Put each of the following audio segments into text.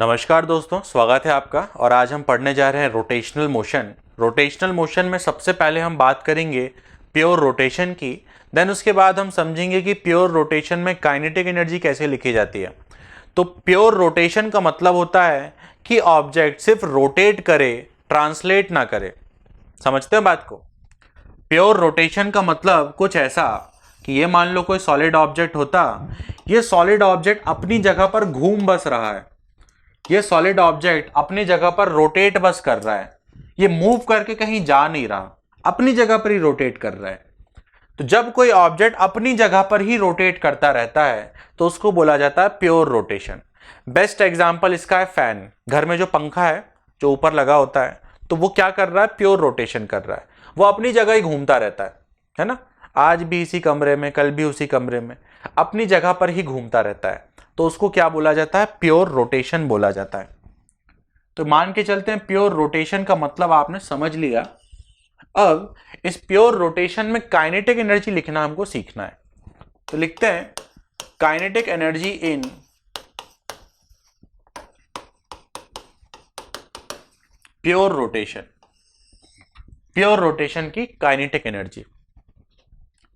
नमस्कार दोस्तों, स्वागत है आपका। और आज हम पढ़ने जा रहे हैं रोटेशनल मोशन। रोटेशनल मोशन में सबसे पहले हम बात करेंगे प्योर रोटेशन की। देन उसके बाद हम समझेंगे कि प्योर रोटेशन में काइनेटिक एनर्जी कैसे लिखी जाती है। तो प्योर रोटेशन का मतलब होता है कि ऑब्जेक्ट सिर्फ रोटेट करे, ट्रांसलेट ना करे। समझते हैं बात को? प्योर रोटेशन का मतलब कुछ ऐसा कि ये मान लो कोई सॉलिड ऑब्जेक्ट होता, ये सॉलिड ऑब्जेक्ट अपनी जगह पर घूम बस रहा है, ये सॉलिड ऑब्जेक्ट अपनी जगह पर रोटेट बस कर रहा है, ये मूव करके कहीं जा नहीं रहा, अपनी जगह पर ही रोटेट कर रहा है। तो जब कोई ऑब्जेक्ट अपनी जगह पर ही रोटेट करता रहता है तो उसको बोला जाता है प्योर रोटेशन। बेस्ट एग्जांपल इसका है फैन। घर में जो पंखा है जो ऊपर लगा होता है, तो वो क्या कर रहा है? प्योर रोटेशन कर रहा है। वो अपनी जगह ही घूमता रहता है ना? आज भी इसी कमरे में, कल भी उसी कमरे में, अपनी जगह पर ही घूमता रहता है। तो उसको क्या बोला जाता है? प्योर रोटेशन बोला जाता है। तो मान के चलते हैं प्योर रोटेशन का मतलब आपने समझ लिया। अब इस प्योर रोटेशन में काइनेटिक एनर्जी लिखना हमको सीखना है। तो लिखते हैं kinetic energy in pure rotation. Pure rotation की काइनेटिक एनर्जी।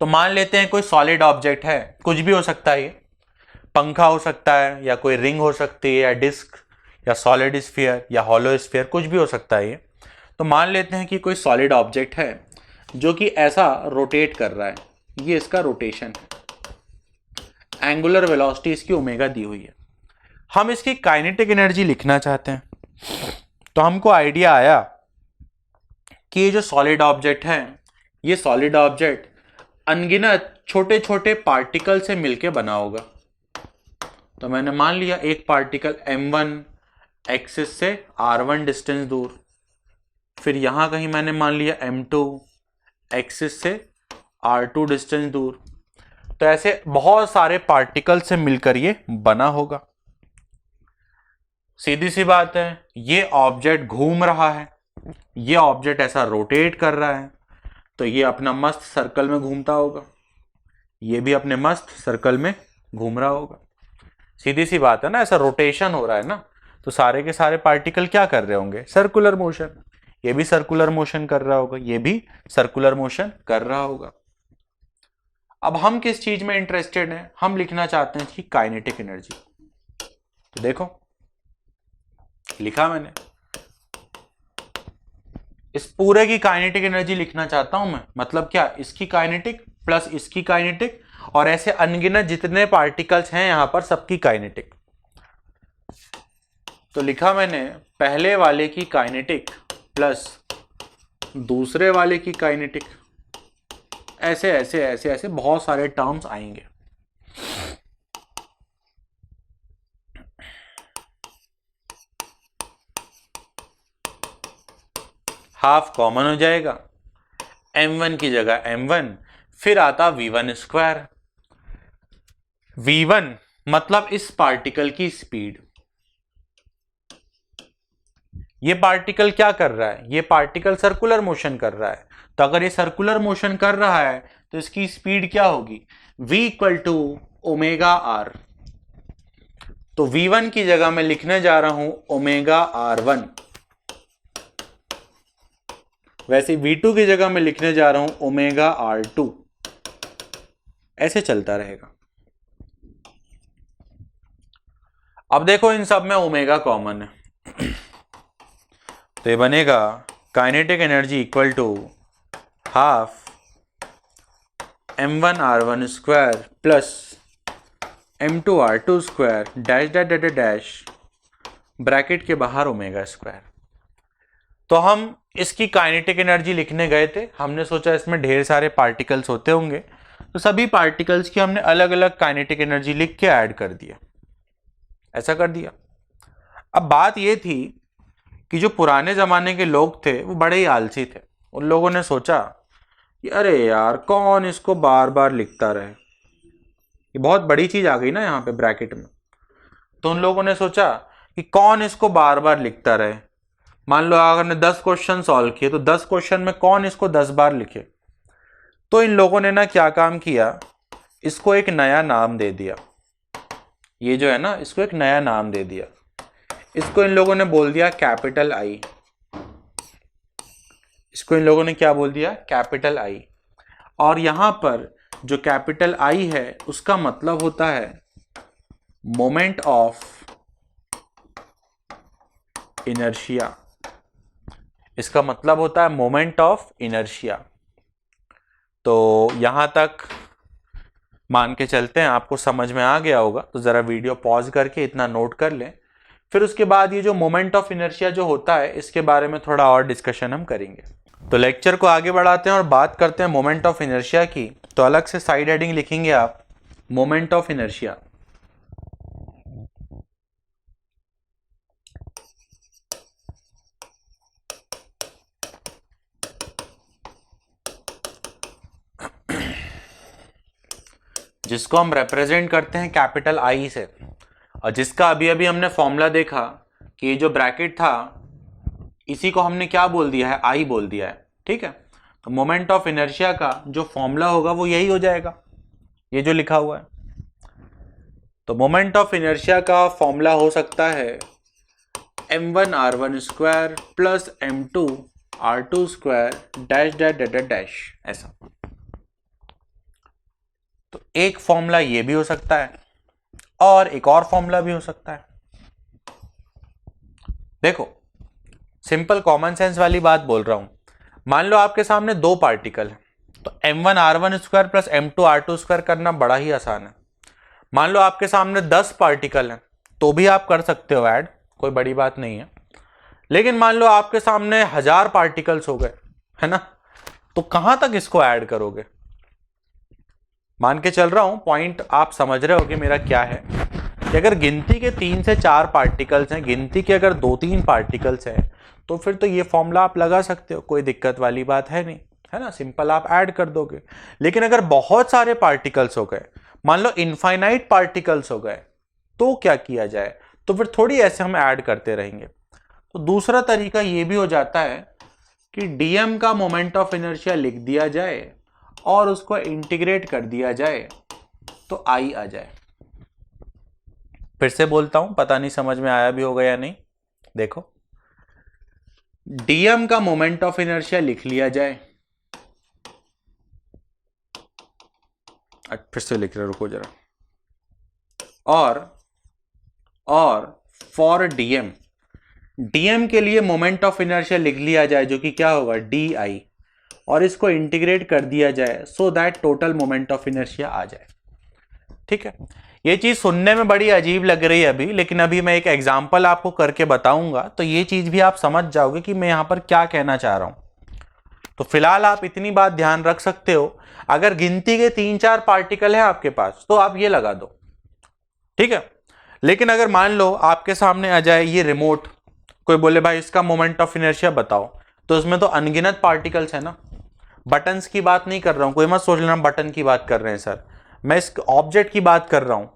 तो मान लेते हैं कोई सॉलिड ऑब्जेक्ट है, कुछ भी हो सकता है, ये पंखा हो सकता है, या कोई रिंग हो सकती है, या डिस्क, या सॉलिड स्फीयर, या हॉलो स्फीयर, कुछ भी हो सकता है ये। तो मान लेते हैं कि कोई सॉलिड ऑब्जेक्ट है जो कि ऐसा रोटेट कर रहा है, ये इसका रोटेशन है। एंगुलर वेलोसिटी इसकी ओमेगा दी हुई है। हम इसकी काइनेटिक एनर्जी लिखना चाहते हैं। तो हमको आइडिया आया कि ये जो सॉलिड ऑब्जेक्ट है, ये सॉलिड ऑब्जेक्ट अनगिनत छोटे छोटे पार्टिकल से मिलके बना होगा। तो मैंने मान लिया एक पार्टिकल m1 एक्सिस से r1 डिस्टेंस दूर, फिर यहां कहीं मैंने मान लिया m2 एक्सिस से r2 डिस्टेंस दूर। तो ऐसे बहुत सारे पार्टिकल से मिलकर ये बना होगा। सीधी सी बात है, ये ऑब्जेक्ट घूम रहा है, ये ऑब्जेक्ट ऐसा रोटेट कर रहा है, तो ये अपना मस्त सर्कल में घूमता होगा, ये भी अपने मस्त सर्कल में घूम रहा होगा। सीधी सी बात है ना, ऐसा रोटेशन हो रहा है ना, तो सारे के सारे पार्टिकल क्या कर रहे होंगे? Circular motion. ये भी सर्कुलर मोशन कर रहा होगा, ये भी सर्कुलर मोशन कर रहा होगा। अब हम किस चीज में इंटरेस्टेड हैं? हम लिखना चाहते हैं कि काइनेटिक एनर्जी। तो देखो लिखा मैंने, इस पूरे की काइनेटिक एनर्जी लिखना चाहता हूं मैं। मतलब क्या? इसकी काइनेटिक प्लस इसकी काइनेटिक, और ऐसे अनगिनत जितने पार्टिकल्स हैं यहां पर, सबकी काइनेटिक। तो लिखा मैंने पहले वाले की काइनेटिक प्लस दूसरे वाले की काइनेटिक। ऐसे ऐसे ऐसे ऐसे बहुत सारे टर्म्स आएंगे। हाफ कॉमन हो जाएगा, m1 की जगह m1, फिर आता v1 स्क्वायर। v1 मतलब इस पार्टिकल की स्पीड। ये पार्टिकल क्या कर रहा है? ये पार्टिकल सर्कुलर मोशन कर रहा है। तो अगर ये सर्कुलर मोशन कर रहा है तो इसकी स्पीड क्या होगी? v equal to omega R. तो v1 की जगह मैं लिखने जा रहा हूं ओमेगा r1। वैसे v2 की जगह मैं लिखने जा रहा हूं ओमेगा r2। ऐसे चलता रहेगा। अब देखो इन सब में ओमेगा कॉमन है, तो ये बनेगा kinetic energy equal to half m1 r1 square plus m2 r2 square dash dash dash dash bracket के बाहर ओमेगा स्क्वायर। तो हम इसकी काइनेटिक एनर्जी लिखने गए थे, हमने सोचा इसमें ढेर सारे पार्टिकल्स होते होंगे, तो सभी पार्टिकल्स की हमने अलग अलग काइनेटिक एनर्जी लिख के ऐड कर दिया। ऐसा कर दिया। अब बात ये थी कि जो पुराने जमाने के लोग थे वो बड़े ही आलसी थे। उन लोगों ने सोचा कि अरे यार कौन इसको बार बार लिखता रहे, ये बहुत बड़ी चीज आ गई ना यहाँ पे ब्रैकेट में। तो उन लोगों ने सोचा कि कौन इसको बार बार लिखता रहे। मान लो अगर ने 10 क्वेश्चन सॉल्व किए तो 10 क्वेश्चन में कौन इसको 10 बार लिखे। तो इन लोगों ने ना क्या काम किया, इसको एक नया नाम दे दिया। ये जो है ना, इसको एक नया नाम दे दिया। इसको इन लोगों ने बोल दिया कैपिटल आई। इसको इन लोगों ने क्या बोल दिया? Capital I. और यहां पर जो कैपिटल आई है उसका मतलब होता है मोमेंट ऑफ इनर्शिया। इसका मतलब होता है मोमेंट ऑफ इनर्शिया। तो यहां तक मान के चलते हैं, आपको समझ में आ गया होगा। तो जरा वीडियो पॉज करके इतना नोट कर लें, फिर उसके बाद ये जो मोमेंट ऑफ इनर्शिया जो होता है इसके बारे में थोड़ा और डिस्कशन हम करेंगे। तो लेक्चर को आगे बढ़ाते हैं और बात करते हैं मोमेंट ऑफ इनर्शिया की। तो अलग से साइड हेडिंग लिखेंगे आप, मोमेंट ऑफ इनर्शिया। जिसको हम रिप्रेजेंट करते हैं कैपिटल आई से, और जिसका अभी अभी हमने फॉर्मूला देखा कि ये जो ब्रैकेट था इसी को हमने क्या बोल दिया है? आई बोल दिया है। ठीक है, तो मोमेंट ऑफ इनर्शिया का जो फॉर्मूला होगा वो यही हो जाएगा, ये जो लिखा हुआ है। तो मोमेंट ऑफ इनर्शिया का फॉर्मूला हो सकता है m1r1 square plus m2r2 square dash dash dash dash, ऐसा। तो एक फॉर्मूला ये भी हो सकता है और एक और फॉर्मूला भी हो सकता है। देखो, सिंपल कॉमन सेंस वाली बात बोल रहा हूं। मान लो आपके सामने दो पार्टिकल है, तो m1r1 square plus m2r2 square करना बड़ा ही आसान है। मान लो आपके सामने 10 पार्टिकल हैं, तो भी आप कर सकते हो ऐड, कोई बड़ी बात नहीं है। लेकिन मान लो आपके सामने 1000 पार्टिकल्स हो गए, है ना, तो कहां तक इसको ऐड करोगे? मान के चल रहा हूं, पॉइंट आप समझ रहे हो कि मेरा क्या है, कि अगर गिनती के 3 से 4 पार्टिकल्स हैं, गिनती के अगर 2-3 पार्टिकल्स हैं, तो फिर तो ये फॉर्मूला आप लगा सकते हो, कोई दिक्कत वाली बात है नहीं, है ना, सिंपल आप ऐड कर दोगे। लेकिन अगर बहुत सारे पार्टिकल्स हो गए, मान लो इनफाइनाइट पार्टिकल्स हो गए, तो क्या किया जाए? तो फिर थोड़ी ऐसे हम ऐड करते रहेंगे। तो दूसरा तरीका ये भी हो जाता है कि डीएम का मोमेंट ऑफ इनर्शिया लिख दिया जाए और उसको इंटीग्रेट कर दिया जाए तो आई आ जाए। फिर से बोलता हूं, पता नहीं समझ में आया भी होगा या नहीं। देखो, डीएम का मोमेंट ऑफ इनर्शिया लिख लिया जाए, फिर से लिख रहे, रुको जरा, और फॉर डीएम, डीएम के लिए मोमेंट ऑफ इनर्शिया लिख लिया जाए जो कि क्या होगा? डी आई, और इसको इंटीग्रेट कर दिया जाए so that total moment of inertia आ जाए। ठीक है, ये चीज सुनने में बड़ी अजीब लग रही है अभी, लेकिन अभी मैं एक एग्जांपल आपको करके बताऊंगा तो ये चीज भी आप समझ जाओगे कि मैं यहां पर क्या कहना चाह रहा हूं। तो फिलहाल आप इतनी बात ध्यान रख सकते हो, अगर गिनती के 3-4 पार्टिकल है आपके पास तो आप ये लगा दो, ठीक है। लेकिन अगर मान लो आपके सामने आ जाए ये रिमोट, कोई बोले भाई इसका मोमेंट ऑफ इनर्शिया बताओ, तो उसमें तो अनगिनत पार्टिकल्स है ना। बटन्स की बात नहीं कर रहा हूं, कोई मत सोच लेना बटन की बात कर रहे हैं सर, मैं इस ऑब्जेक्ट की बात कर रहा हूं।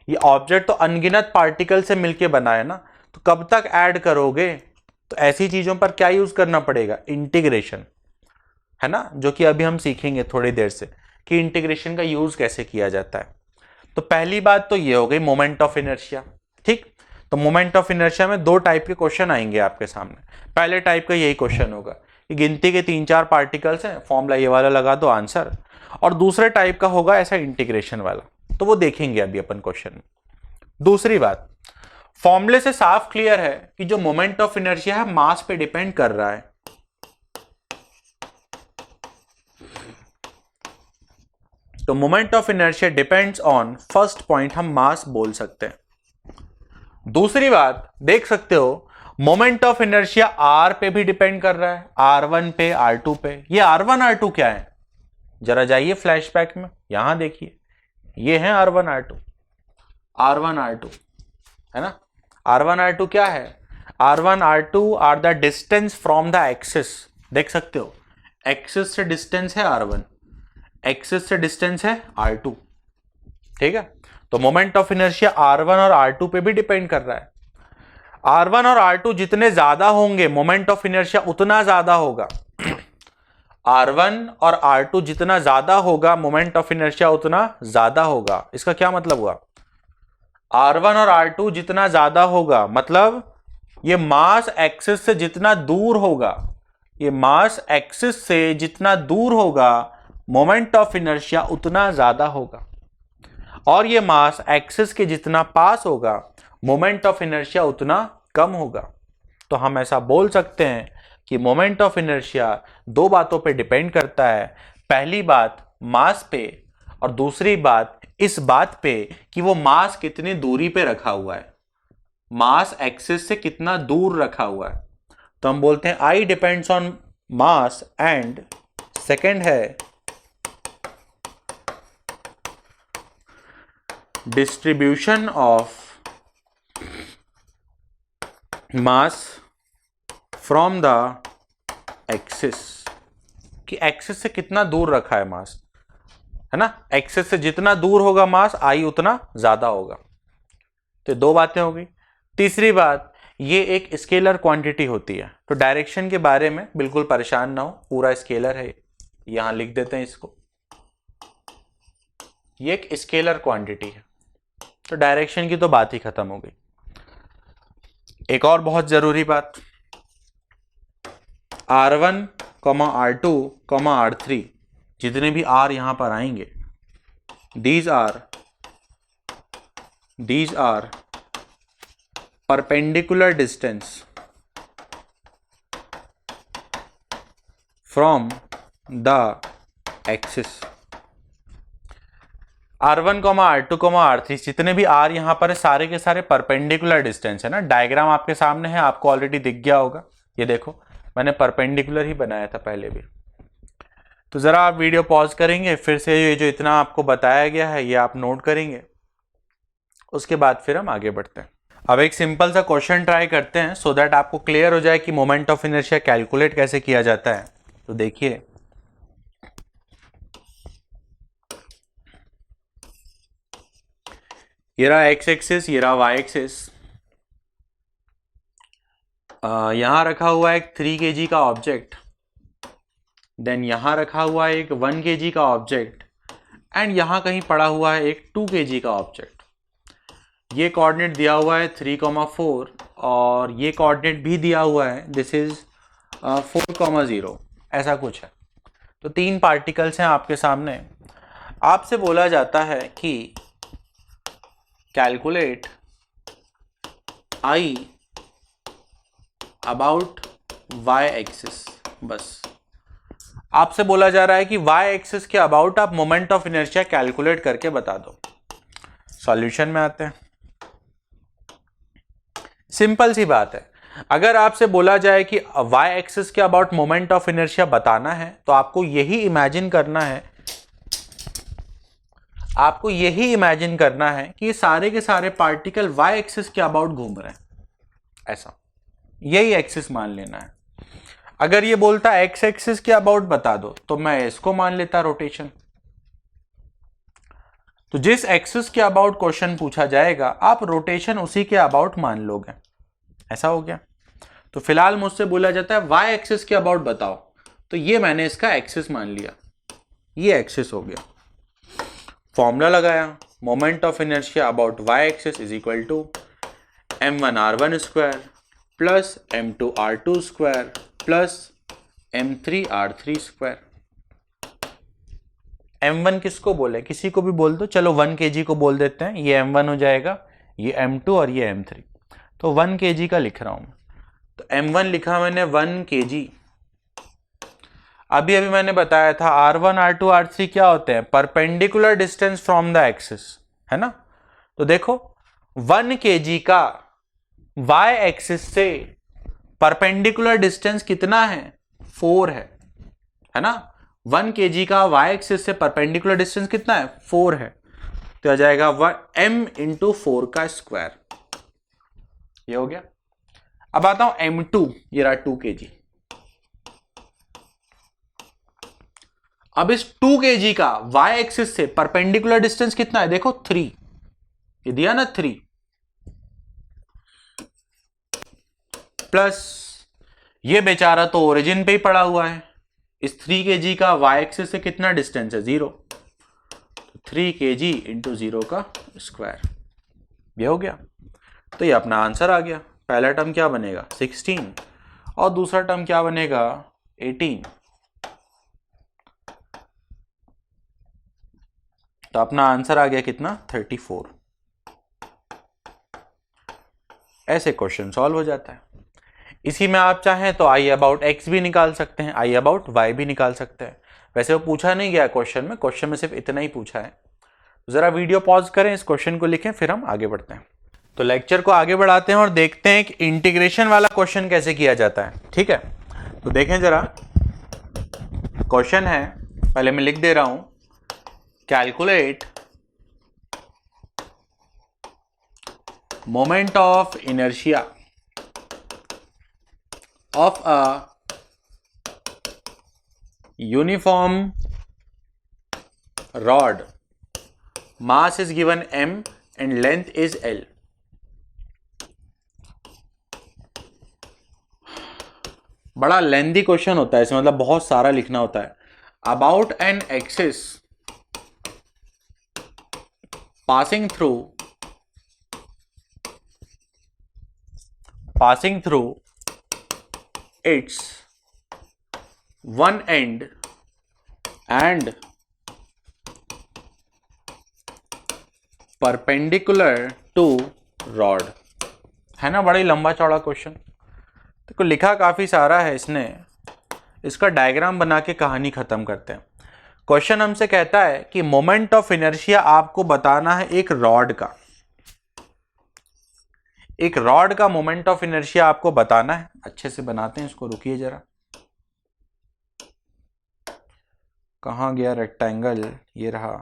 ये ऑब्जेक्ट तो अनगिनत पार्टिकल से मिलके बना है ना, तो कब तक ऐड करोगे? तो ऐसी चीजों पर क्या यूज करना पड़ेगा? इंटीग्रेशन, है ना, जो कि अभी हम सीखेंगे थोड़ी देर से कि इंटीग्रेशन का यूज कैसे किया जाता है। तो पहली बात तो ये हो गई मोमेंट ऑफ इनर्शिया। ठीक, तो मोमेंट ऑफ इनर्शिया में 2 टाइप के क्वेश्चन आएंगे आपके सामने। पहले टाइप का यही क्वेश्चन होगा कि गिनती के 3-4 पार्टिकल्स हैं, फॉर्मूला ये वाला लगा दो, आंसर। और दूसरे टाइप का होगा ऐसा इंटीग्रेशन वाला, तो वो देखेंगे अभी अपन क्वेश्चन में। दूसरी बात, फॉर्मूले से साफ क्लियर है कि जो मोमेंट ऑफ इनर्शिया है मास पे डिपेंड कर रहा है। तो moment of inertia depends on, first point हम मास बोल सकते हैं। दूसरी बात देख सकते हो, मोमेंट ऑफ इनर्शिया आर पे भी डिपेंड कर रहा है, R1 पे, R2 पे। ये R1 R2 क्या है? जरा जाइए फ्लैशबैक में, यहां देखिए, ये है R1 R2, R1 R2, है ना। R1 R2 क्या है? R1 R2 are the distance from the axis. देख सकते हो, एक्सिस से डिस्टेंस है R1, एक्सिस से डिस्टेंस है R2। ठीक है, तो मोमेंट ऑफ इनर्शिया R1 और R2 पे भी डिपेंड कर रहा है। R1 और R2 जितने ज्यादा होंगे मोमेंट ऑफ इनर्शिया उतना ज्यादा होगा। R1 और R2 जितना ज्यादा होगा मोमेंट ऑफ इनर्शिया उतना ज्यादा होगा। इसका क्या मतलब हुआ? R1 और R2 जितना ज्यादा होगा मतलब ये मास एक्सिस से जितना दूर होगा, ये मास एक्सिस से जितना दूर होगा मोमेंट ऑफ इनर्शिया उतना ज्यादा होगा, और ये मास एक्सिस के जितना पास होगा मोमेंट ऑफ इनर्शिया उतना कम होगा। तो हम ऐसा बोल सकते हैं कि मोमेंट ऑफ इनर्शिया दो बातों पे डिपेंड करता है। पहली बात मास पे, और दूसरी बात इस बात पे कि वो मास कितनी दूरी पे रखा हुआ है, मास एक्सिस से कितना दूर रखा हुआ है। तो हम बोलते हैं I depends on mass, and second है distribution of mass from the axis, कि एक्सिस से कितना दूर रखा है मास, है ना। एक्सिस से जितना दूर होगा मास आई उतना ज्यादा होगा। तो दो बातें हो गई। तीसरी बात, ये एक स्केलर क्वांटिटी होती है, तो डायरेक्शन के बारे में बिल्कुल परेशान ना हो, पूरा स्केलर है, यहां लिख देते हैं इसको। ये एक स्केलर क्वांटिटी है, तो डायरेक्शन की तो बात ही खत्म हो गई। एक और बहुत जरूरी बात, R1, R2, R3 जितने भी R यहां पर आएंगे, these are perpendicular distance from the axis। R1, R2, R3 जितने भी R यहां पर है सारे के सारे परपेंडिकुलर डिस्टेंस है ना। डायग्राम आपके सामने है, आपको ऑलरेडी दिख गया होगा। ये देखो मैंने परपेंडिकुलर ही बनाया था पहले भी। तो जरा आप वीडियो पॉज करेंगे, फिर से ये जो इतना आपको बताया गया है ये आप नोट करेंगे, उसके बाद फिर हम आगे बढ़ते हैं। अब एक सिंपल सा क्वेश्चन ट्राई करते हैं सो दैट आपको क्लियर हो जाए कि मोमेंट ऑफ इनर्शिया कैलकुलेट कैसे किया जाता है। तो देखिए, ये रहा एक्स एक्सिस, ये रहा वाई एक्सिस। यहां रखा हुआ है एक 3 kg का ऑब्जेक्ट, देन यहां रखा हुआ है एक 1 kg का ऑब्जेक्ट, एंड यहां कहीं पड़ा हुआ है एक 2 kg का ऑब्जेक्ट। ये कोऑर्डिनेट दिया हुआ है 3,4, और ये कोऑर्डिनेट भी दिया हुआ है, दिस इज 4,0, ऐसा कुछ है। तो 3 पार्टिकल्स हैं आपके सामने। आपसे बोला जाता है कि calculate I about Y axis. बस आपसे बोला जा रहा है कि वाई एक्सिस के अबाउट आप मोमेंट ऑफ इनर्शिया कैलकुलेट करके बता दो। सॉल्यूशन में आते हैं। सिंपल सी बात है, अगर आपसे बोला जाए कि वाई एक्सिस के अबाउट मोमेंट ऑफ इनर्शिया बताना है तो आपको यही इमेजिन करना है, आपको यही इमेजिन करना है कि ये सारे के सारे पार्टिकल वाई एक्सिस के अबाउट घूम रहे हैं, ऐसा यही एक्सिस मान लेना है। अगर ये बोलता एक्स एक्सिस के अबाउट बता दो तो मैं इसको मान लेता रोटेशन। तो जिस एक्सिस के अबाउट क्वेश्चन पूछा जाएगा आप रोटेशन उसी के अबाउट मान लोगे, ऐसा हो गया। तो फिलहाल मुझसे बोला जाता है वाई एक्सिस के अबाउट बताओ, तो ये मैंने इसका एक्सिस मान लिया, ये एक्सिस हो गया। फॉर्मूला लगाया, moment of inertia about Y axis is equal to m1r1 square plus m2r2 square plus m3r3 square. m1 किसको बोले, किसी को भी बोल दो, चलो 1 kg को बोल देते हैं, ये m1 हो जाएगा, ये m2 और ये m3। तो 1 kg का लिख रहा हूं मैं, तो m1 लिखा मैंने 1 kg। अभी मैंने बताया था R1, R2, R3 क्या होते हैं, perpendicular distance from the axis, है ना। तो देखो 1 kg का y एक्सिस से परपेंडिकुलर डिस्टेंस कितना है, 4 है ना। 1 kg का y एक्सिस से परपेंडिकुलर डिस्टेंस कितना है, 4 है। तो आ जाएगा m इंटू 4 का स्क्वायर, ये हो गया। अब आता हूं m2, ये रहा 2 kg। अब इस 2 kg का y एक्सिस से परपेंडिकुलर डिस्टेंस कितना है, देखो 3, ये दिया ना 3, प्लस ये बेचारा तो ओरिजिन पे ही पड़ा हुआ है। इस 3 kg का y एक्सिस से कितना डिस्टेंस है, 0, तो 3 kg इंटू 0 का स्क्वायर, ये हो गया। तो ये अपना आंसर आ गया। पहला टर्म क्या बनेगा 16 और दूसरा टर्म क्या बनेगा 18। तो अपना आंसर आ गया कितना 34। ऐसे क्वेश्चन सॉल्व हो जाता है। इसी में आप चाहें तो आई अबाउट एक्स भी निकाल सकते हैं, आई अबाउट वाई भी निकाल सकते हैं। वैसे वो पूछा नहीं गया क्वेश्चन में सिर्फ इतना ही पूछा है। जरा वीडियो पॉज करें, इस क्वेश्चन को लिखें, फिर हम आगे बढ़ते हैं। तो लेक्चर को आगे बढ़ाते हैं और देखते हैं कि इंटीग्रेशन वाला क्वेश्चन कैसे किया जाता है। ठीक है, तो देखें जरा, क्वेश्चन है, पहले मैं लिख दे रहा हूं, calculate moment of inertia of a uniform rod, mass is given m and length is l. बड़ा लेंथी क्वेश्चन होता है इसमें, मतलब बहुत सारा लिखना होता है। About an axis passing through its one end and perpendicular to rod, है ना, बड़ा ही लंबा चौड़ा क्वेश्चन। देखो लिखा काफी सारा है इसने, इसका डायग्राम बना के कहानी खत्म करते हैं। क्वेश्चन हमसे कहता है कि मोमेंट ऑफ इनर्शिया आपको बताना है एक रॉड का, एक रॉड का मोमेंट ऑफ इनर्शिया आपको बताना है। अच्छे से बनाते हैं इसको, रुकिए जरा, कहां गया रेक्टेंगल, ये रहा।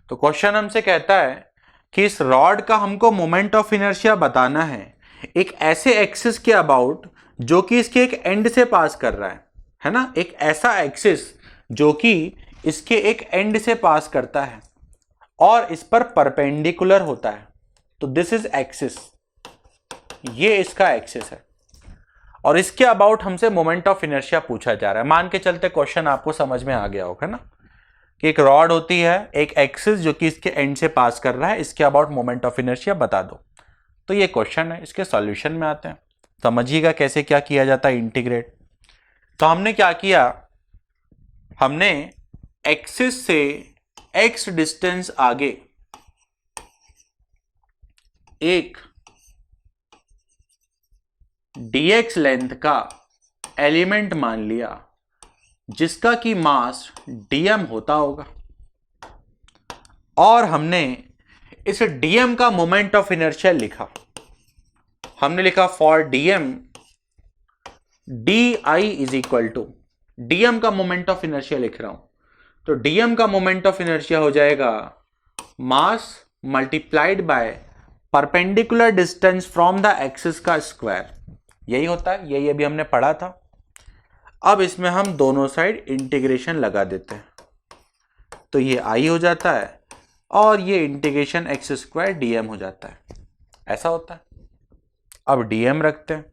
तो क्वेश्चन हमसे कहता है कि इस रॉड का हमको मोमेंट ऑफ इनर्शिया बताना है एक ऐसे एक्सिस के अबाउट जो कि इसके एक एंड से पास कर रहा है ना, एक ऐसा एक्सिस जो कि इसके एक एंड से पास करता है और इस पर परपेंडिकुलर होता है। तो दिस इज एक्सिस, ये इसका एक्सिस है और इसके अबाउट हमसे मोमेंट ऑफ इनर्शिया पूछा जा रहा है। मान के चलते क्वेश्चन आपको समझ में आ गया होगा ना, कि एक रॉड होती है, एक एक्सिस जो कि इसके एंड से पास कर रहा है, इसके अबाउट मोमेंट ऑफ इनर्शिया बता दो। तो ये क्वेश्चन है, इसके सॉल्यूशन में आते हैं, समझिएगा कैसे क्या किया जाता है इंटीग्रेट। तो हमने क्या किया, हमने एक्सिस से x डिस्टेंस आगे एक dx लेंथ का एलिमेंट मान लिया जिसका कि मास dm होता होगा, और हमने इस dm का मोमेंट ऑफ इनर्शिया लिखा। हमने लिखा for dm di is equal to, dm का मोमेंट ऑफ इनर्शिया लिख रहा हूं, तो dm का मोमेंट ऑफ इनर्शिया हो जाएगा mass multiplied by perpendicular distance from the axis का स्क्वायर। यही होता है, यही अभी हमने पढ़ा था। अब इसमें हम दोनों साइड इंटीग्रेशन लगा देते हैं, तो ये i हो जाता है और ये इंटीग्रेशन एक्स स्क्वायर dm हो जाता है, ऐसा होता है। अब dm रखते हैं,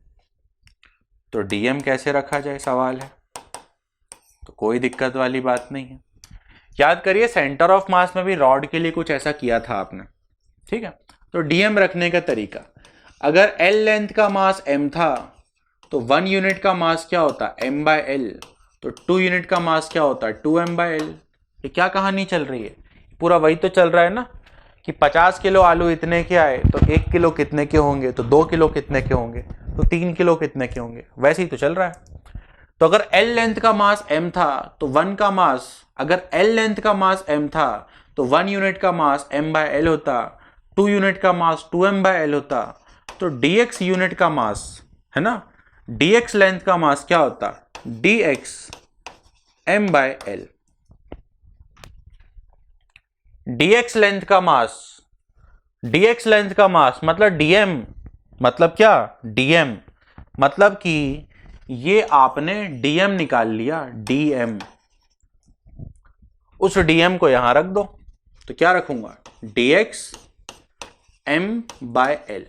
तो dm कैसे रखा जाए सवाल है, तो कोई दिक्कत वाली बात नहीं है। याद करिए सेंटर ऑफ मास में भी रॉड के लिए कुछ ऐसा किया था आपने, ठीक है। तो dm रखने का तरीका, अगर l लेंथ का मास m था तो 1 यूनिट का मास क्या होता है m बाय l, तो 2 यूनिट का मास क्या होता है 2m बाय l। ये क्या कहानी चल रही है, पूरा वही तो चल रहा है ना, कि 50 किलो आलू इतने के आए तो 1 किलो कितने के होंगे, तो 2 किलो कितने के होंगे, तो 3 किलो कितने के होंगे, वैसे ही तो चल रहा है। तो अगर L लेंथ का मास m था तो 1 का मास, अगर L लेंथ का मास m था तो 1 यूनिट का मास m बाय l होता, 2 यूनिट का मास 2m बाय l होता, तो dx यूनिट का मास है ना, dx लेंथ का मास क्या होता dx m by l। dx length का मास, dx लेंथ का मास मतलब dm, मतलब क्या dm, मतलब कि ये आपने dm निकाल लिया, dm, उस dm को यहां रख दो, तो क्या रखूंगा dx m बाय l।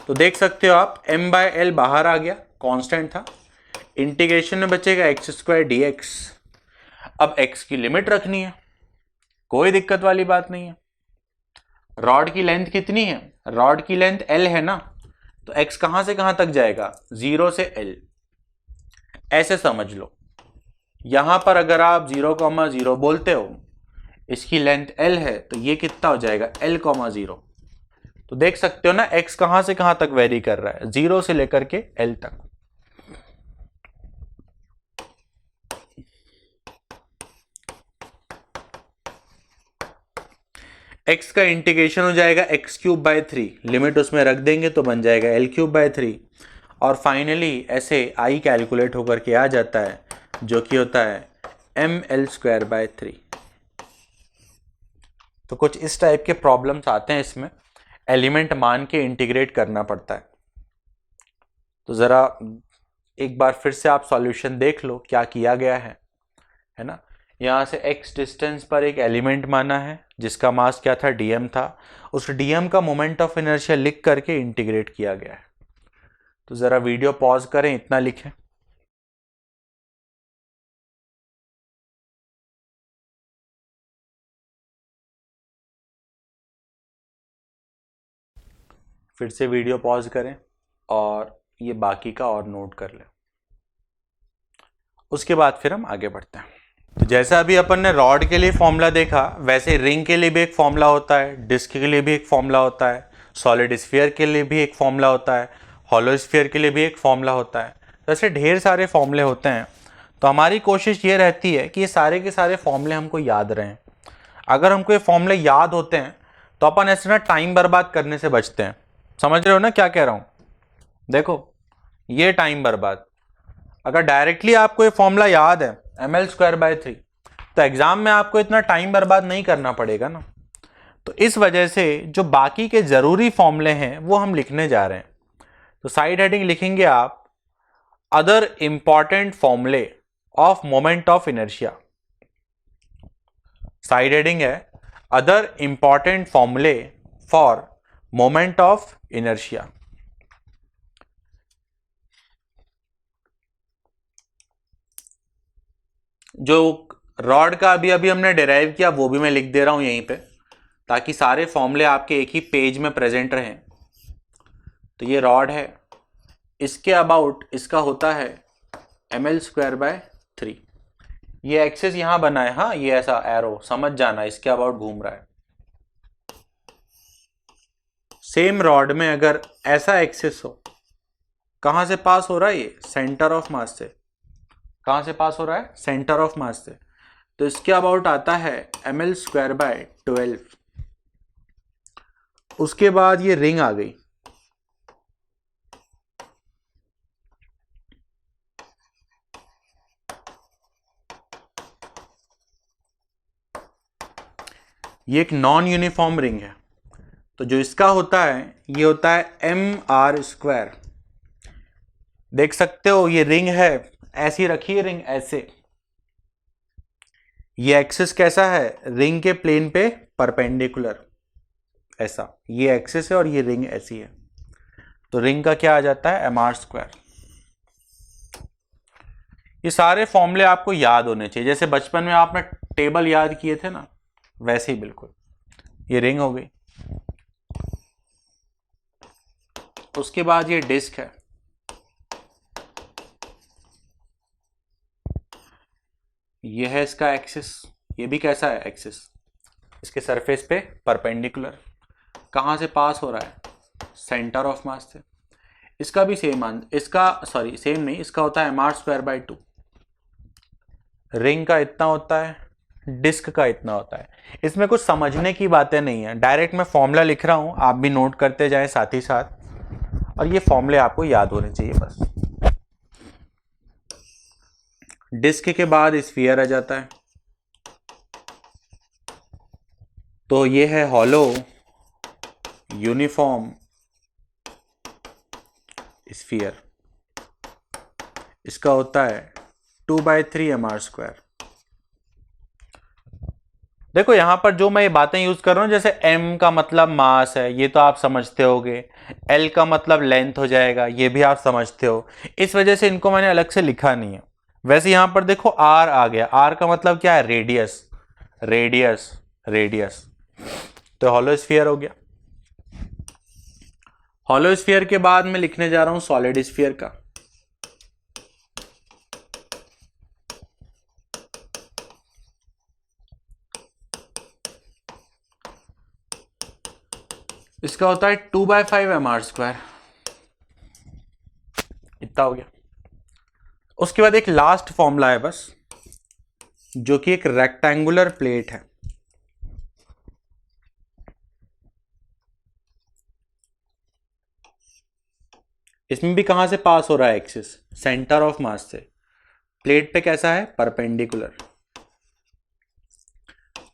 तो देख सकते हो आप m बाय l बाहर आ गया, कांस्टेंट था, इंटीग्रेशन में बचेगा एक्स स्क्वायर dx। अब x की लिमिट रखनी है, कोई दिक्कत वाली बात नहीं है। रॉड की लेंथ कितनी है, रॉड की लेंथ l है ना, तो x कहां से कहां तक जाएगा, 0 से l। ऐसे समझ लो, यहां पर अगर आप 0,0 बोलते हो, इसकी लेंथ l है, तो ये कितना हो जाएगा l,0। तो देख सकते हो ना x कहां से कहां तक वेरी कर रहा है, 0 से लेकर के l तक। x का इंटीग्रेशन हो जाएगा x³/3, लिमिट उसमें रख देंगे तो बन जाएगा l³/3, और फाइनली ऐसे i कैलकुलेट होकर के आ जाता है, जो कि होता है ml²/3। तो कुछ इस टाइप के प्रॉब्लम्स आते हैं, इसमें एलिमेंट मान के इंटीग्रेट करना पड़ता है। तो ज़रा एक बार फिर से आप सॉल्यूशन देख लो क्या किया गया है ना। यहाँ से x डिस्टेंस पर एक एलिमेंट माना है जिसका मास क्या था, dm था। उस dm का मोमेंट ऑफ इनर्शिया लिख करके इंटीग्रेट किया गया है। तो ज़रा वीडियो पॉज करें, इतना लिखें। फिर से वीडियो पॉज करें और ये बाकी का और नोट कर लें, उसके बाद फिर हम आगे बढ़ते हैं। तो जैसा अभी अपन ने रॉड के लिए फॉर्मूला देखा, वैसे रिंग के लिए भी एक फॉर्मूला होता है, डिस्क के लिए भी एक फॉर्मूला होता है, सॉलिड स्फीयर के लिए भी एक फॉर्मूला होता है, हॉलो स्फीयर के लिए भी एक फॉर्मूला होता है। तो ऐसे ढेर सारे फॉर्मूले होते हैं। तो हमारी कोशिश ये रहती है कि ये सारे के सारे फॉर्मूले हमको याद रहें। अगर हमको ये फॉर्मूले याद होते हैं तो अपन ऐसे ना टाइम बर्बाद करने से बचते हैं। समझ रहे हो ना क्या कह रहा हूँ? देखो, ये टाइम बर्बाद, अगर डायरेक्टली आपको ये फॉर्मूला याद है ml²/3, तो एग्जाम में आपको इतना टाइम बर्बाद नहीं करना पड़ेगा ना। तो इस वजह से जो बाकी के जरूरी फॉर्मूले हैं वो हम लिखने जा रहे हैं। तो साइड हेडिंग लिखेंगे आप, अदर इंपॉर्टेंट फॉर्मूले of moment of inertia. Side heading है अदर इंपॉर्टेंट फॉर्मूले फॉर मोमेंट ऑफ इनर्शिया। जो रॉड का अभी अभी हमने डिराइव किया वो भी मैं लिख दे रहा हूं यहीं पे, ताकि सारे फॉर्मूले आपके एक ही पेज में प्रेजेंट रहें। तो ये रॉड है, इसके अबाउट इसका होता है ml²/3। ये एक्सेस यहां बना है, हाँ ये ऐसा एरो समझ जाना, इसके अबाउट घूम रहा है। सेम रॉड में अगर ऐसा एक्सेस हो, कहां से पास हो रहा है ये, सेंटर ऑफ मास से। कहां से पास हो रहा है, सेंटर ऑफ मास से। तो इसके अबाउट आता है ml²/12। उसके बाद ये रिंग आ गई, ये एक नॉन यूनिफॉर्म रिंग है। तो जो इसका होता है ये होता है mr²। देख सकते हो ये रिंग है, ऐसी रखी है रिंग ऐसे। ये एक्सिस कैसा है, रिंग के प्लेन पे परपेंडिकुलर, ऐसा ये एक्सिस है और ये रिंग ऐसी है। तो रिंग का क्या आ जाता है, mr²। ये सारे फॉर्मूले आपको याद होने चाहिए, जैसे बचपन में आपने टेबल याद किए थे ना, वैसे ही बिल्कुल। ये रिंग हो गई। उसके बाद ये डिस्क है, ये है इसका एक्सिस। ये भी कैसा है, एक्सिस, इसके सरफेस पे परपेंडिकुलर। कहां से पास हो रहा है, सेंटर ऑफ मास से। इसका भी सेम इसका सॉरी सेम नहीं, इसका होता है mr²/2। रिंग का इतना होता है, डिस्क का इतना होता है। इसमें कुछ समझने की बातें नहीं है, डायरेक्ट मैं फॉर्मूला लिख रहा हूं, आप भी नोट करते जाएं साथ ही साथ, और ये फॉर्मूले आपको याद होने चाहिए बस। डिस्क के बाद स्फीयर आ जाता है, तो ये है हॉलो यूनिफॉर्म स्फीयर। इसका होता है 2/3 mr²। देखो यहां पर जो मैं ये बातें यूज कर रहा हूं, जैसे m का मतलब मास है, ये तो आप समझते होगे। l का मतलब लेंथ हो जाएगा, ये भी आप समझते हो। इस वजह से इनको मैंने अलग से लिखा नहीं है। वैसे यहां पर देखो आर आ गया, आर का मतलब क्या है, रेडियस, रेडियस, रेडियस, तो हॉलो स्फीयर हो गया। हॉलो स्फीयर के बाद मैं लिखने जा रहा हूं सॉलिड स्फीयर का। इसका होता है 2/5 mr², इतना हो गया। उसके बाद एक लास्ट फॉर्मूला है बस, जो कि एक रेक्टेंगुलर प्लेट है। इसमें भी कहां से पास हो रहा है एक्सिस, सेंटर ऑफ मास से। प्लेट पे कैसा है, परपेंडिकुलर।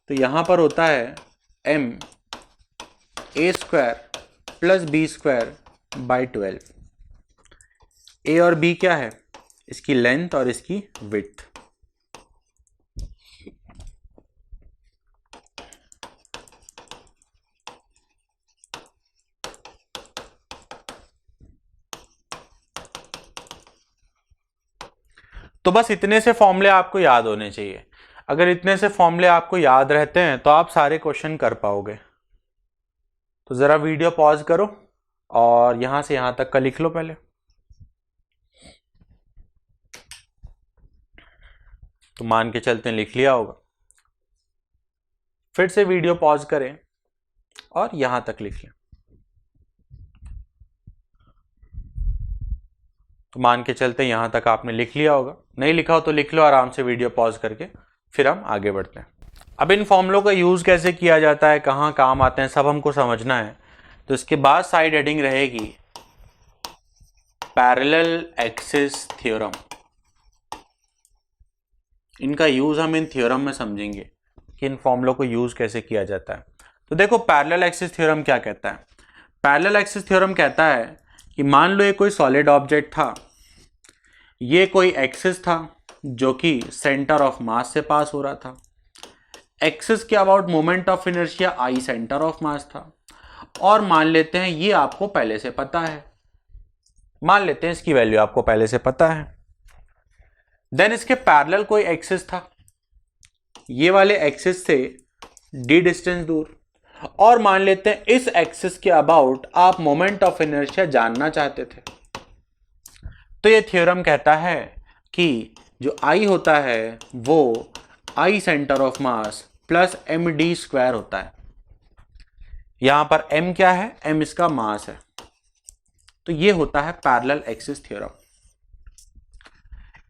तो यहां पर होता है ma² + b²/12। ए और बी क्या है, इसकी लेंथ और इसकी विड्थ। तो बस इतने से फॉर्मूले आपको याद होने चाहिए। अगर इतने से फॉर्मूले आपको याद रहते हैं तो आप सारे क्वेश्चन कर पाओगे। तो जरा वीडियो पॉज करो और यहां से यहां तक का लिख लो पहले। तो मान के चलते हैं लिख लिया होगा। फिर से वीडियो पॉज करें और यहां तक लिख लें। तो मान के चलते हैं यहां तक आपने लिख लिया होगा, नहीं लिखा हो तो लिख लो आराम से वीडियो पॉज करके, फिर हम आगे बढ़ते हैं। अब इन फॉर्मूलों का यूज कैसे किया जाता है, कहां काम आते हैं, सब हमको समझना है। तो इसके बाद साइड हेडिंग रहेगी पैरेलल एक्सिस थ्योरम। इनका यूज हम इन थ्योरम में समझेंगे कि इन फॉर्मूलों को यूज कैसे किया जाता है। तो देखो पैरेलल एक्सिस थ्योरम क्या कहता है। पैरेलल एक्सिस थ्योरम कहता है कि मान लो ये कोई सॉलिड ऑब्जेक्ट था, ये कोई एक्सिस था जो कि सेंटर ऑफ मास से पास हो रहा था। एक्सिस के about moment of inertia I centre of मास था, और मान लेते हैं ये आपको पहले से पता है, मान लेते हैं इसकी वैल्यू आपको पहले से पता है। देन इसके पैरेलल कोई एक्सिस था, ये वाले एक्सिस से डी डिस्टेंस दूर, और मान लेते हैं इस एक्सिस के अबाउट आप मोमेंट ऑफ इनर्शिया जानना चाहते थे। तो ये थ्योरम कहता है कि जो आई होता है वो I centre of mass plus md² होता है। यहां पर m क्या है, m इसका मास है। तो ये होता है पैरेलल एक्सिस थ्योरम।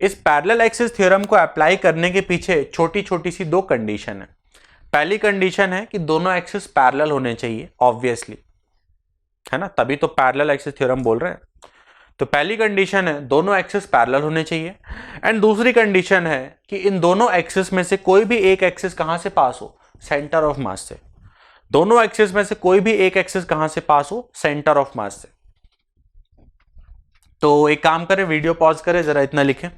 इस पैरेलल एक्सिस थ्योरम को अप्लाई करने के पीछे छोटी छोटी सी दो कंडीशन है। पहली कंडीशन है कि दोनों एक्सिस पैरेलल होने चाहिए, ऑब्वियसली, है ना, तभी तो पैरेलल एक्सिस थ्योरम बोल रहे हैं। तो पहली कंडीशन है दोनों एक्सिस पैरेलल होने चाहिए, एंड दूसरी कंडीशन है कि इन दोनों एक्सिस में से कोई भी एक एक्सिस कहां से पास हो, सेंटर ऑफ मास से। दोनों एक्सिस में से कोई भी एक एक्सिस कहां से पास हो, सेंटर ऑफ मास से। तो एक काम करें, वीडियो पॉज करें, जरा इतना लिखें।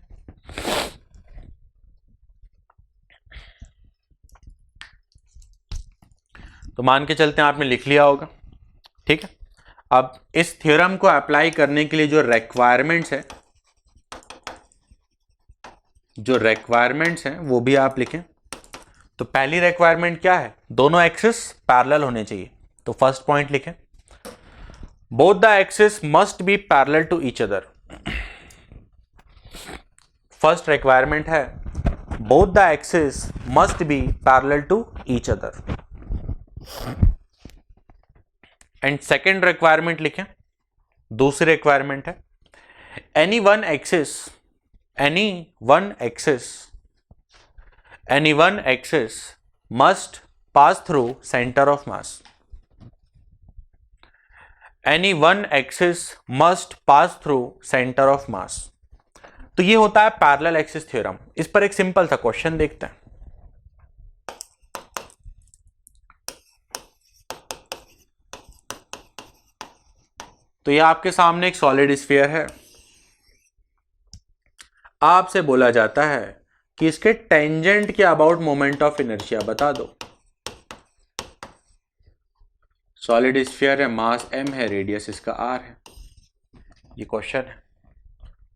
तो मान के चलते हैं आपने लिख लिया होगा, ठीक है। अब इस थ्योरम को अप्लाई करने के लिए जो रिक्वायरमेंट्स हैं वो भी आप लिखें। तो पहली रिक्वायरमेंट क्या है, दोनों एक्सिस पैरेलल होने चाहिए। तो फर्स्ट पॉइंट लिखें, both the axis must be parallel to each other. First requirement है both the axis must be parallel to each other. And second requirement लिखें, दूसरी रिक्वायरमेंट है any one axis must pass through centre of mass. Any one axis must pass through centre of mass. तो ये होता है parallel axis theorem. इस पर एक सिंपल सा क्वेश्चन देखते हैं। तो ये आपके सामने एक सॉलिड स्फीयर है, आपसे बोला जाता है कि इसके टेंजेंट के अबाउट मोमेंट ऑफ इनर्शिया बता दो। सॉलिड स्फीयर है, मास m है, रेडियस इसका r है। ये क्वेश्चन है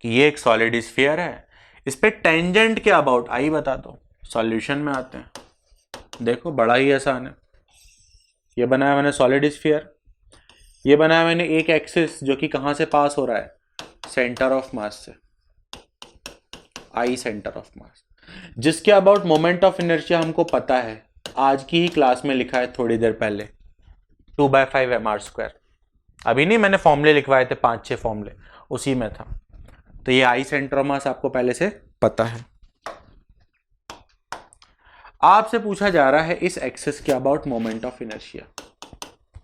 कि ये एक सॉलिड स्फीयर है, इस पे टेंजेंट के अबाउट आई बता दो। सॉल्यूशन में आते हैं, देखो बड़ा ही आसान है। ये बनाया मैंने सॉलिड स्फीयर, ये बनाया मैंने एक एक्सिस जो कि कहां से पास हो रहा है, सेंटर ऑफ मास से, आई सेंटर ऑफ मास, जिसके अबाउट मोमेंट ऑफ इनर्शिया हमको पता है, आज की ही क्लास में लिखा है थोड़ी देर पहले, 2/5 mr²। अभी नहीं, मैंने फॉर्मूले लिखवाए थे 5-6 फॉर्मूले, उसी में था। तो ये आई सेंटर ऑफ मास आपको पहले से पता है। आपसे पूछा जा रहा है इस एक्सिस के अबाउट मोमेंट ऑफ इनर्शिया,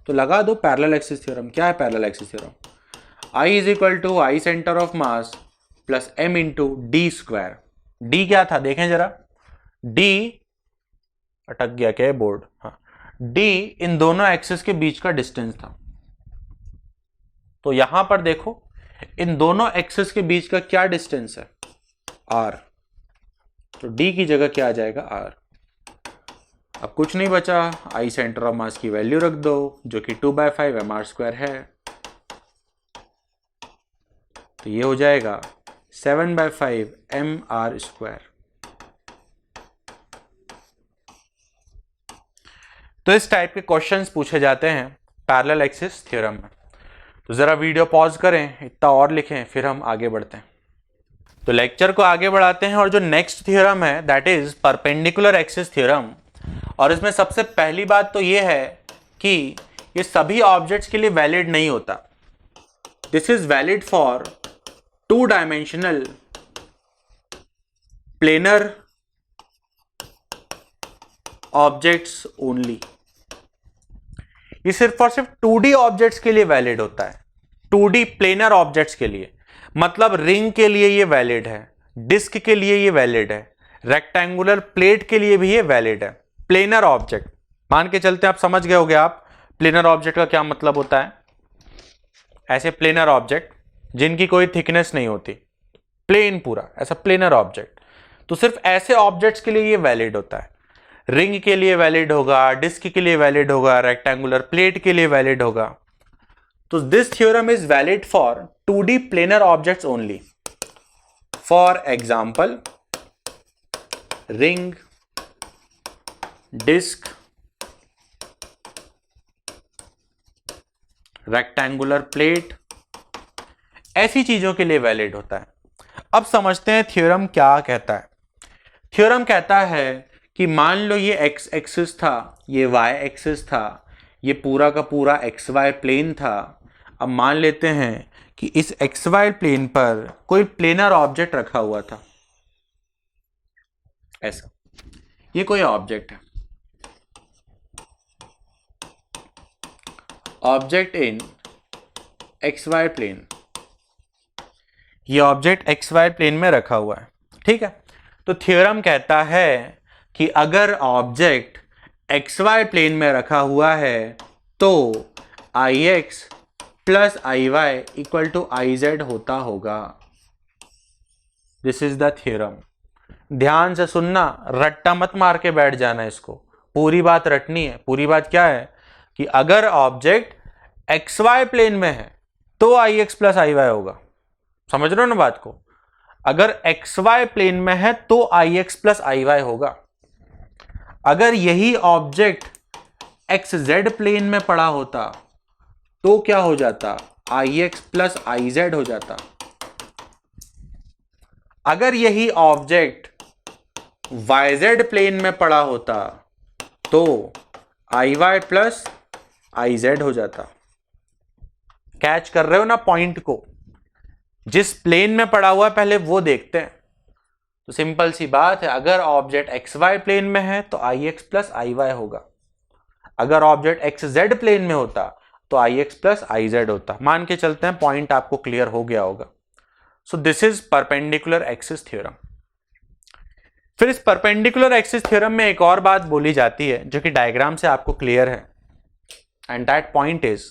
तो लगा दो पैरेलल एक्सिस थ्योरम। क्या है parallel axis theorem? I is equal to I centre of mass plus m into D square. D क्या था देखें जरा, डी अटक गया क्या बोर्ड, हाँ, डी इन दोनों एक्सिस के बीच का डिस्टेंस था। तो यहां पर देखो इन दोनों एक्सिस के बीच का क्या डिस्टेंस है, r, तो d की जगह क्या आ जाएगा, r। अब कुछ नहीं बचा, आई सेंटर ऑफ मास की वैल्यू रख दो जो कि 2/5 mr² है, तो ये हो जाएगा 7/5 mr²। तो इस टाइप के क्वेश्चंस पूछे जाते हैं पैरेलल एक्सिस थ्योरम में। तो जरा वीडियो पॉज करें, इतना और लिखें, फिर हम आगे बढ़ते हैं। तो लेक्चर को आगे बढ़ाते हैं और जो नेक्स्ट थ्योरम है that is perpendicular axis theorem. और इसमें सबसे पहली बात तो ये है कि ये सभी ऑब्जेक्ट्स के लिए वैलिड नहीं होता। This is valid for 2 dimensional planar objects only. ये सिर्फ और सिर्फ 2D ऑब्जेक्ट्स के लिए वैलिड होता है, 2D प्लेनर ऑब्जेक्ट्स के लिए। मतलब रिंग के लिए ये वैलिड है, डिस्क के लिए ये वैलिड है, रेक्टेंगुलर प्लेट के लिए भी ये वैलिड है। प्लेनर ऑब्जेक्ट मान के चलते हैं, आप समझ गए होंगे आप प्लेनर ऑब्जेक्ट का क्या मतलब होता है। ऐसे प्लेनर ऑब्जेक्ट जिनकी कोई थिकनेस नहीं होती, प्लेन पूरा ऐसा प्लेनर ऑब्जेक्ट, तो सिर्फ ऐसे ऑब्जेक्ट्स के लिए ये वैलिड होता है। रिंग के लिए वैलिड होगा, डिस्क के लिए वैलिड होगा, रेक्टेंगुलर प्लेट के लिए वैलिड होगा। तो this theorem is valid for 2D planar objects only. For example ring, disc, rectangular plate, ऐसी चीजों के लिए वैलिड होता है। अब समझते हैं थ्योरम क्या कहता है। थ्योरम कहता है कि मान लो ये एक्स एक्सिस था, ये वाई एक्सिस था, ये पूरा का पूरा एक्स वाई प्लेन था। अब मान लेते हैं कि इस एक्स वाई प्लेन पर कोई प्लेनर ऑब्जेक्ट रखा हुआ था, ऐसा, ये कोई ऑब्जेक्ट है, object in X Y plane, ये ऑब्जेक्ट एक्स वाई प्लेन में रखा हुआ है, ठीक है। तो थ्योरम कहता है कि अगर ऑब्जेक्ट एक्स वाई प्लेन में रखा हुआ है तो I X plus I Y equal to I Z होता होगा। This is the theorem. ध्यान से सुनना, रट्टा मत मार के बैठ जाना, इसको पूरी बात रटनी है। पूरी बात क्या है कि अगर ऑब्जेक्ट एक्स वाई प्लेन में है तो I X plus I Y होगा। समझ रहे हो ना बात को? अगर एक्स वाई प्लेन में है तो I X plus I Y होगा। अगर यही ऑब्जेक्ट एक्स जेड प्लेन में पड़ा होता तो क्या हो जाता, आई एक्स प्लस आई जेड हो जाता। अगर यही ऑब्जेक्ट वाई जेड प्लेन में पड़ा होता तो आई वाई प्लस आई जेड हो जाता। कैच कर रहे हो ना पॉइंट को? जिस प्लेन में पड़ा हुआ है पहले वो देखते हैं। तो सिंपल सी बात है, अगर ऑब्जेक्ट एक्स वाई प्लेन में है तो I X plus I Y होगा। अगर ऑब्जेक्ट एक्स जेड प्लेन में होता तो I X plus I Z होता। मान के चलते हैं पॉइंट आपको क्लियर हो गया होगा। So this is perpendicular axis theorem. फिर इस परपेंडिकुलर एक्सिस थ्योरम में एक और बात बोली जाती है जो कि डायग्राम से आपको क्लियर है, एंड दैट पॉइंट इज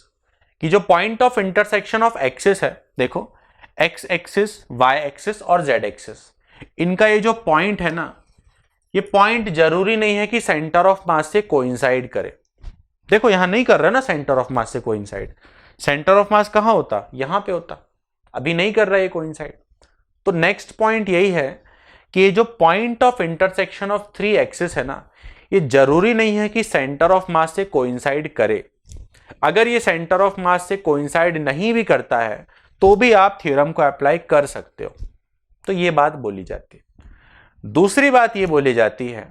कि जो point of intersection of axis है, देखो एक्स एक्सिस, वाई एक्सिस और जेड एक्सिस, इनका ये जो पॉइंट है ना, ये पॉइंट जरूरी नहीं है कि सेंटर ऑफ मास से कोइंसाइड करे। देखो यहां नहीं कर रहा ना सेंटर ऑफ मास से कोइंसाइड। सेंटर ऑफ मास कहां होता, यहां पे होता, अभी नहीं कर रहा है कोइंसाइड। तो नेक्स्ट पॉइंट यही है कि ये जो point of intersection of three axis है ना, ये जरूरी नहीं है कि सेंटर ऑफ मास से कोइंसाइड करे। अगर ये सेंटर ऑफ मास से कोइंसाइड नहीं भी करता है तो भी आप थ्योरम को अप्लाई कर सकते हो। तो ये बात बोली जाती है। दूसरी बात ये बोली जाती है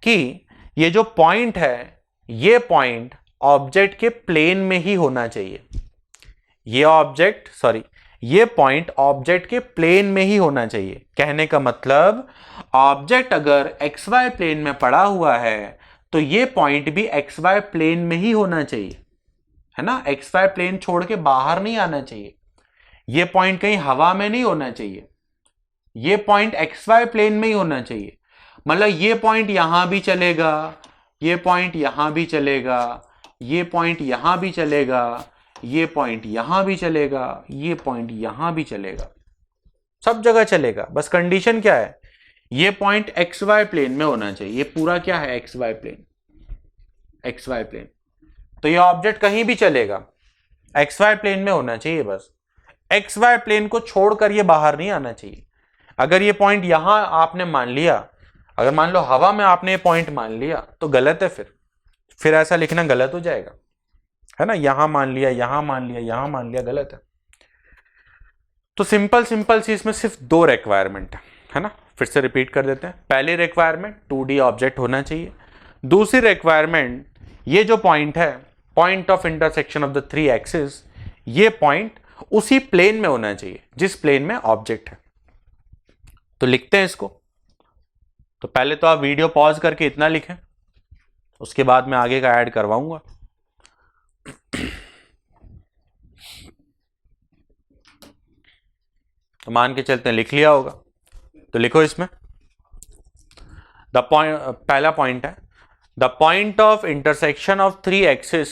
कि ये जो पॉइंट है, ये पॉइंट ऑब्जेक्ट के प्लेन में ही होना चाहिए। ये पॉइंट ऑब्जेक्ट के प्लेन में ही होना चाहिए। कहने का मतलब ऑब्जेक्ट अगर एक्स वाई प्लेन में पड़ा हुआ है तो ये पॉइंट भी एक्स वाई प्लेन में ही होना चाहिए, है ना। एक्स वाई प्लेन छोड़ के बाहर नहीं आना चाहिए। ये पॉइंट कहीं हवा में नहीं होना चाहिए। ये पॉइंट एक्स वाई प्लेन में ही होना चाहिए। मतलब ये पॉइंट यहां भी चलेगा, ये पॉइंट यहां भी चलेगा, ये पॉइंट यहां भी चलेगा, ये पॉइंट यहां भी चलेगा, ये पॉइंट यहां भी चलेगा, सब जगह चलेगा। बस कंडीशन क्या है, ये पॉइंट एक्स वाई प्लेन में होना चाहिए। ये पूरा क्या है, X Y plane, X Y plane. तो ये ऑब्जेक्ट कहीं भी चलेगा, एक्स वाई प्लेन में होना चाहिए। बस एक्स वाई प्लेन को छोड़कर ये बाहर नहीं आना चाहिए। अगर ये पॉइंट यहां आपने मान लिया, अगर मान लो हवा में आपने ये पॉइंट मान लिया तो गलत है। फिर ऐसा लिखना गलत हो जाएगा, है ना। यहां मान लिया, यहां मान लिया, यहां मान लिया, गलत है। तो सिंपल सी इसमें सिर्फ दो रिक्वायरमेंट है ना। फिर से रिपीट कर देते हैं। पहली रिक्वायरमेंट 2D ऑब्जेक्ट होना चाहिए। दूसरी रिक्वायरमेंट, ये जो पॉइंट है, point of intersection of the three axis, ये पॉइंट उसी प्लेन में होना चाहिए जिस प्लेन में ऑब्जेक्ट है। तो लिखते हैं इसको। तो पहले तो आप वीडियो पॉज करके इतना लिखें, उसके बाद मैं आगे का ऐड करवाऊंगा। तो मान के चलते हैं लिख लिया होगा, तो लिखो इसमें। पहला पॉइंट है, the point of intersection of three axis,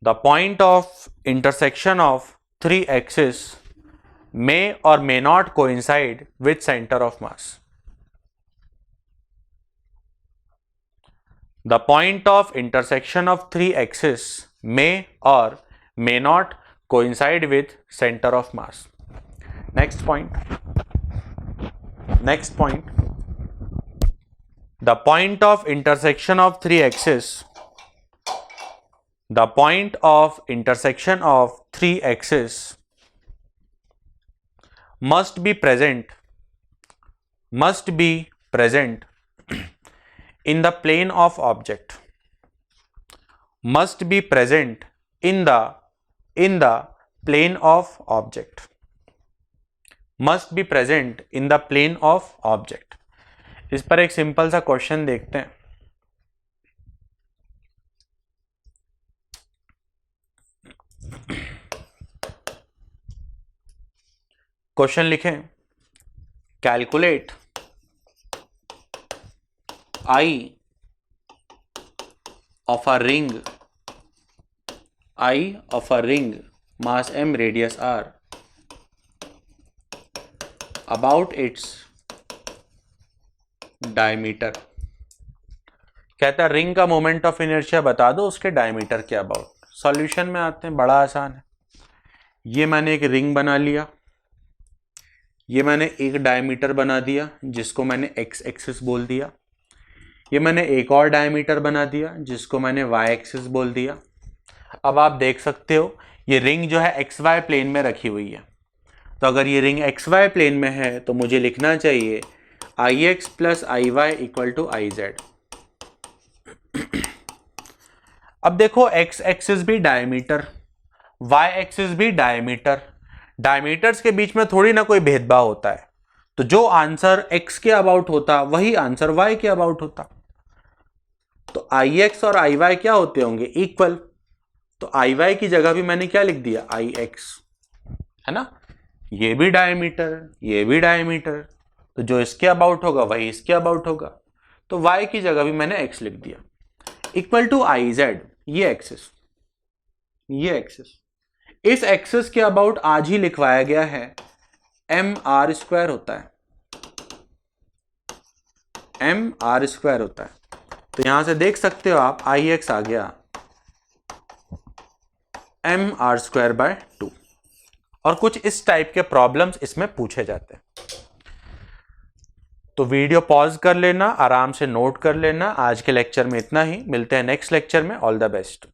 the point of intersection of three axis may or may not coincide with center of mass. The point of intersection of three axes may or may not coincide with center of mass. Next point. The point of intersection of three axes, the point of intersection of three axes must be present in the plane of object, must be present in the plane of object, must be present in the plane of object. इस पर एक simple सा question देखते हैं। Question लिखें, calculate I of a ring mass m radius r about its diameter। कहता है ring का मोमेंट ऑफ इनर्शिया बता दो उसके डायमीटर के अबाउट। सॉल्यूशन में आते हैं, बड़ा आसान है। ये मैंने एक रिंग बना लिया, ये मैंने एक डायमीटर बना दिया जिसको मैंने एक्स एक्सिस बोल दिया, ये मैंने एक और डायमीटर बना दिया जिसको मैंने वाई एक्सिस बोल दिया। अब आप देख सकते हो ये रिंग जो है एक्स वाई प्लेन में रखी हुई है। तो अगर ये रिंग एक्स वाई प्लेन में है तो मुझे लिखना चाहिए I X plus I Y equal to I Z. अब देखो एक्स एक्सिस भी डायमीटर, वाई एक्सिस भी डायमीटर, डायमीटर्स के बीच में थोड़ी ना कोई भेदभाव होता है। तो जो आंसर x के अबाउट होता वही आंसर y के अबाउट होता। तो आई एक्स और आई वाई क्या होते होंगे, इक्वल। तो आई वाई की जगह भी मैंने क्या लिख दिया, आई एक्स, है ना। ये भी डायमीटर, ये भी डायमीटर, तो जो इसके अबाउट होगा वही इसके अबाउट होगा। तो y की जगह भी मैंने x लिख दिया, इक्वल टू आई जेड। ये एक्सिस, ये एक्सिस, इस एक्सिस के अबाउट आज ही लिखवाया गया है एम आर स्क्वायर होता है, एम आर स्क्वायर होता है। तो यहां से देख सकते हो आप आई एक्स आ गया एम आर स्क्वायर बाय 2। और कुछ इस टाइप के प्रॉब्लम्स इसमें पूछे जाते हैं। तो वीडियो पॉज कर लेना, आराम से नोट कर लेना। आज के लेक्चर में इतना ही, मिलते हैं नेक्स्ट लेक्चर में। All the best.